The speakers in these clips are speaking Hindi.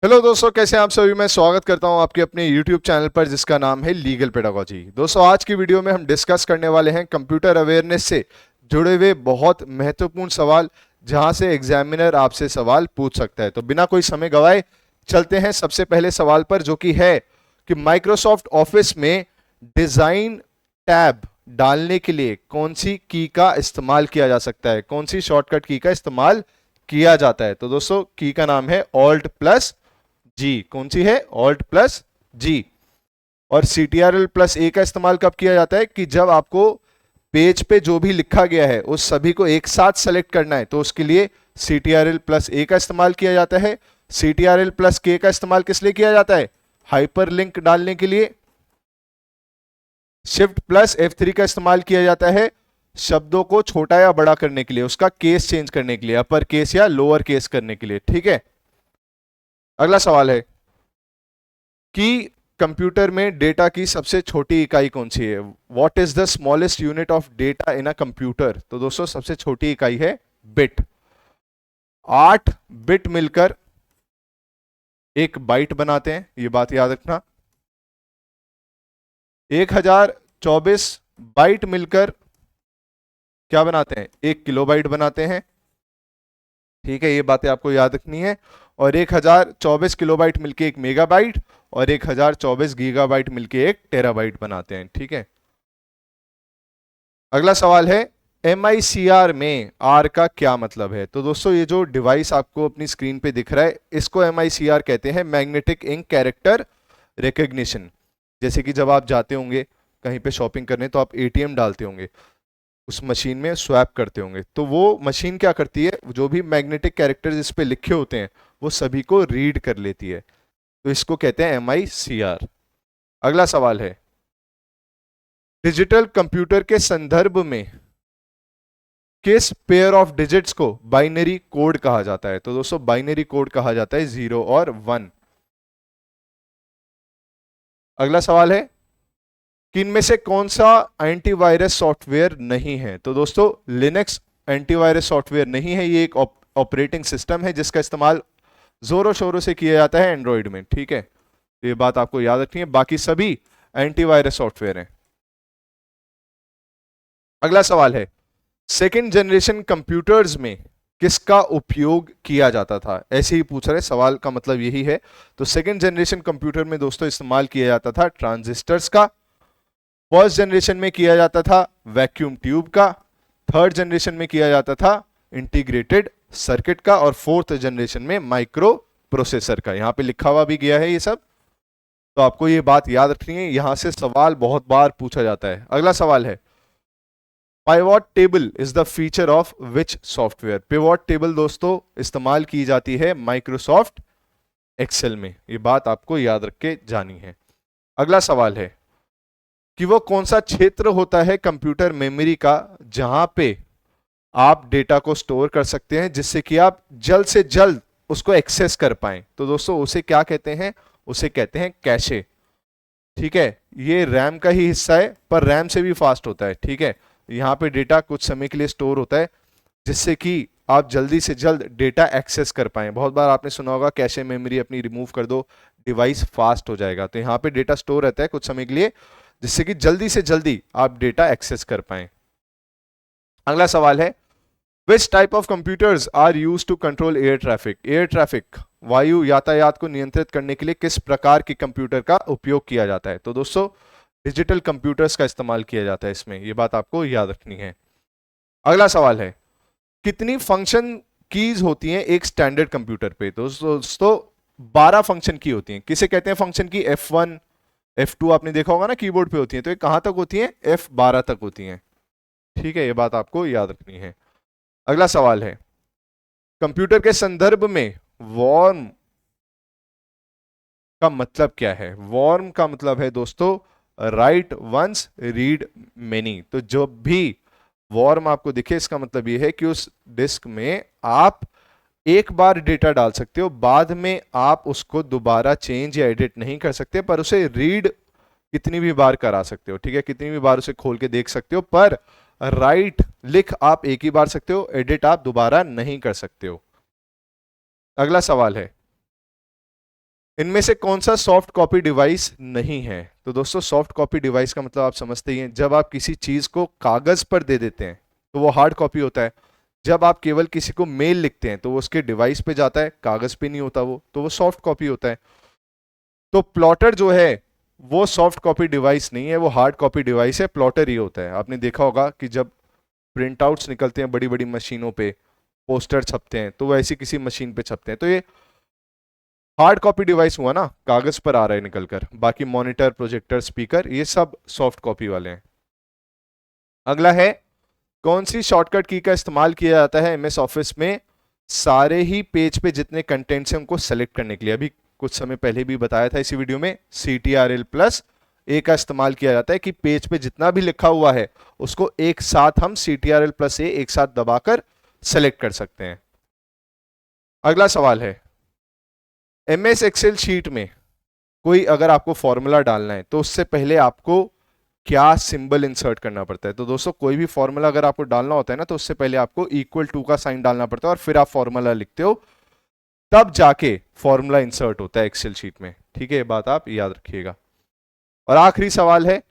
हेलो दोस्तों, कैसे हैं आप सभी। मैं स्वागत करता हूं आपके अपने YouTube चैनल पर जिसका नाम है लीगल पेडागोजी। दोस्तों, आज की वीडियो में हम डिस्कस करने वाले हैं कंप्यूटर अवेयरनेस से जुड़े हुए बहुत महत्वपूर्ण सवाल, जहां से एग्जामिनर आपसे सवाल पूछ सकता है। तो बिना कोई समय गवाए चलते हैं सबसे पहले सवाल पर, जो कि है कि माइक्रोसॉफ्ट ऑफिस में डिजाइन टैब डालने के लिए कौन सी की का इस्तेमाल किया जा सकता है, कौन सी शॉर्टकट की का इस्तेमाल किया जाता है। तो दोस्तों, की का नाम है ऑल्ट प्लस जी। कौन सी है? ऑल्ट प्लस जी। और CTRL प्लस ए का इस्तेमाल कब किया जाता है? कि जब आपको पेज पे जो भी लिखा गया है उस सभी को एक साथ सेलेक्ट करना है, तो उसके लिए CTRL प्लस ए का इस्तेमाल किया जाता है। CTRL प्लस के का इस्तेमाल किस लिए किया जाता है? हाइपरलिंक डालने के लिए। शिफ्ट प्लस F3 का इस्तेमाल किया जाता है शब्दों को छोटा या बड़ा करने के लिए, उसका केस चेंज करने के लिए, अपर केस या लोअर केस करने के लिए। ठीक है। अगला सवाल है कि कंप्यूटर में डेटा की सबसे छोटी इकाई कौन सी है? What is the smallest unit of data in a computer? तो दोस्तों, सबसे छोटी इकाई है बिट। 8 बिट मिलकर एक बाइट बनाते हैं, ये बात याद रखना। 1024 बाइट मिलकर क्या बनाते हैं? 1 किलोबाइट बनाते हैं। ठीक है, ये बातें आपको याद रखनी है। और 1024 किलोबाइट मिलके 1 मेगाबाइट और 1024 गीगाबाइट मिलके 1 टेराबाइट बनाते हैं। ठीक है। अगला सवाल है MICR में R का क्या मतलब है? तो दोस्तों, ये जो डिवाइस आपको अपनी स्क्रीन पे दिख रहा है, इसको MICR कहते हैं, मैग्नेटिक इंक कैरेक्टर रिकग्निशन। जैसे कि जब आप जाते होंगे कहीं पे शॉपिंग करने, तो आप ATM डालते होंगे, उस मशीन में स्वैप करते होंगे, तो वो मशीन क्या करती है, जो भी मैग्नेटिक कैरेक्टर्स इस पे लिखे होते हैं वो सभी को रीड कर लेती है। तो इसको कहते हैं MICR। अगला सवाल है डिजिटल कंप्यूटर के संदर्भ में किस पेयर ऑफ डिजिट्स को बाइनरी कोड कहा जाता है? तो दोस्तों, बाइनरी कोड कहा जाता है 0 और 1। अगला सवाल है कि इनमें से कौन सा एंटीवायरस सॉफ्टवेयर नहीं है? तो दोस्तों, लिनक्स एंटीवायरस सॉफ्टवेयर नहीं है। ये एक ऑपरेटिंग सिस्टम है जिसका इस्तेमाल जोरों शोरों से किया जाता है एंड्रॉइड में। ठीक है, ये बात आपको याद रखनी है। बाकी सभी एंटीवायरस सॉफ्टवेयर हैं। अगला सवाल है सेकेंड जनरेशन कंप्यूटर्स में किसका उपयोग किया जाता था? ऐसे ही पूछ रहे, सवाल का मतलब यही है। तो सेकेंड जनरेशन कंप्यूटर में दोस्तों इस्तेमाल किया जाता था ट्रांजिस्टर्स का। फर्स्ट जनरेशन में किया जाता था वैक्यूम ट्यूब का। थर्ड जनरेशन में किया जाता था इंटीग्रेटेड सर्किट का। और फोर्थ जनरेशन में माइक्रो प्रोसेसर का। यहां पे लिखा हुआ भी गया है ये सब, तो आपको ये बात याद रखनी है। यहां से सवाल बहुत बार पूछा जाता है। अगला सवाल है pivot table is the feature of which software? Pivot table दोस्तों इस्तेमाल की जाती है माइक्रोसॉफ्ट एक्सेल में। ये बात आपको याद रख के जानी है। अगला सवाल है कि वो कौन सा क्षेत्र होता है कंप्यूटर मेमोरी का जहां पे आप डेटा को स्टोर कर सकते हैं, जिससे कि आप जल्द से जल्द उसको एक्सेस कर पाएं? तो दोस्तों, उसे क्या कहते हैं? उसे कहते हैं कैशे। ठीक है, ये रैम का ही हिस्सा है, पर रैम से भी फास्ट होता है। ठीक है, यहाँ पे डेटा कुछ समय के लिए स्टोर होता है, जिससे कि आप जल्दी से जल्द डेटा एक्सेस कर पाएं। बहुत बार आपने सुना होगा कैशे मेमोरी अपनी रिमूव कर दो, डिवाइस फास्ट हो जाएगा। तो यहाँ पे डेटा स्टोर रहता है कुछ समय के लिए, जिससे कि जल्दी से जल्दी आप डेटा एक्सेस कर पाएं। अगला सवाल है which type of computers are use to control air traffic? Air traffic, वायु यातायात को नियंत्रित करने के लिए किस प्रकार के कंप्यूटर का उपयोग किया जाता है? तो दोस्तों, डिजिटल कंप्यूटर्स का इस्तेमाल किया जाता है इसमें। यह बात आपको याद रखनी है। अगला सवाल है कितनी फंक्शन कीज होती हैं एक स्टैंडर्ड कंप्यूटर पे? तो दोस्तों 12 फंक्शन की होती हैं। किसे कहते हैं फंक्शन की? F1 F2 आपने देखा होगा ना कीबोर्ड पे होती है, तो ये कहां तक होती है? F12 तक होती हैं। ठीक है, ये बात आपको याद रखनी है। अगला सवाल है कंप्यूटर के संदर्भ में वॉर्म का मतलब क्या है? वॉर्म का मतलब है दोस्तों राइट वंस रीड मेनी। तो जब भी वॉर्म आपको दिखे, इसका मतलब यह है कि उस डिस्क में आप एक बार डेटा डाल सकते हो, बाद में आप उसको दोबारा चेंज या एडिट नहीं कर सकते, पर उसे रीड कितनी भी बार करा सकते हो। ठीक है, कितनी भी बार उसे खोल के देख सकते हो, पर राइट लिख आप एक ही बार सकते हो, एडिट आप दोबारा नहीं कर सकते हो। अगला सवाल है इनमें से कौन सा सॉफ्ट कॉपी डिवाइस नहीं है? तो दोस्तों सॉफ्ट कॉपी डिवाइस का मतलब आप समझते ही हैं, जब आप किसी चीज को कागज पर दे देते हैं तो वो हार्ड कॉपी होता है। जब आप केवल किसी को मेल लिखते हैं तो वो उसके डिवाइस पे जाता है, कागज पे नहीं होता वो, तो वो सॉफ्ट कॉपी होता है। तो प्लॉटर जो है वो सॉफ्ट कॉपी डिवाइस नहीं है, वो हार्ड कॉपी डिवाइस है, प्लॉटर ही होता है। आपने देखा होगा कि जब प्रिंट आउट्स निकलते हैं बड़ी बड़ी मशीनों पे, पोस्टर छपते हैं, तो वो ऐसी किसी मशीन पे छपते हैं, तो ये हार्ड कॉपी डिवाइस हुआ ना, कागज पर आ रहा है निकलकर। बाकी मॉनिटर, प्रोजेक्टर, स्पीकर, ये सब सॉफ्ट कॉपी वाले हैं। अगला है, कौन सी शॉर्टकट की का इस्तेमाल किया जाता है एमएस ऑफिस में सारे ही पेज पे जितने कंटेंट्स हैं उनको सेलेक्ट करने के लिए? अभी कुछ समय पहले भी बताया था इसी वीडियो में, CTRL+A का इस्तेमाल किया जाता है कि पेज पे जितना भी लिखा हुआ है उसको एक साथ हम CTRL+A एक साथ दबाकर सेलेक्ट कर सकते हैं। अगला सवाल है, एमएस एक्सेल शीट में कोई अगर आपको फॉर्मूला डालना है तो उससे पहले आपको क्या सिंबल इंसर्ट करना पड़ता है? तो दोस्तों कोई भी फॉर्मूला अगर आपको डालना होता है ना, तो उससे पहले आपको =2 का साइन डालना पड़ता है और फिर आप फॉर्मूला लिखते हो, तब जाके फॉर्मूला इंसर्ट होता है एक्सेल शीट में। ठीक है, ये बात आप याद रखिएगा। और आखिरी सवाल है,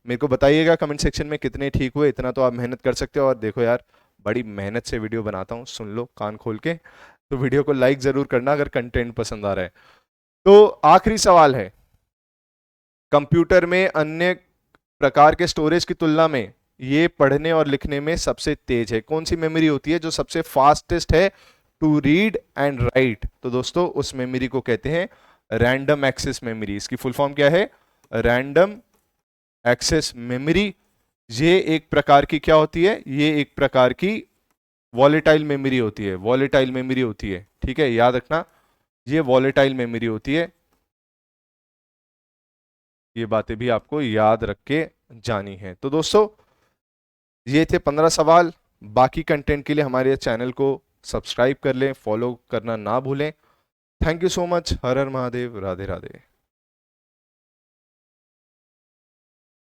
मेरे को बताइएगा कमेंट सेक्शन में कितने ठीक हुए। इतना तो आप मेहनत कर सकते हो, और देखो यार बड़ी मेहनत से वीडियो बनाता हूँ, सुन लो कान खोल के। तो वीडियो को लाइक जरूर करना अगर कंटेंट पसंद आ रहा है। तो आखिरी सवाल है, कंप्यूटर में अन्य प्रकार के स्टोरेज की तुलना में ये पढ़ने और लिखने में सबसे तेज है। कौन सी मेमोरी होती है जो सबसे फास्टेस्ट है टू रीड एंड राइट? तो दोस्तों उस मेमोरी को कहते हैं रैंडम एक्सेस मेमोरी। इसकी फुल फॉर्म क्या है? Random access memory. ये एक प्रकार की क्या होती है? ये एक प्रकार की वॉलेटाइल मेमोरी होती है, वॉलेटाइल मेमोरी होती है। ठीक है, याद रखना, ये वॉलेटाइल मेमोरी होती है। ये बातें भी आपको याद रख के जानी है। तो दोस्तों ये थे 15 सवाल। बाकी कंटेंट के लिए हमारे चैनल को सब्सक्राइब कर लें, फॉलो करना ना भूलें। Thank you so much. Her her Mahadev, Radhe Radhe.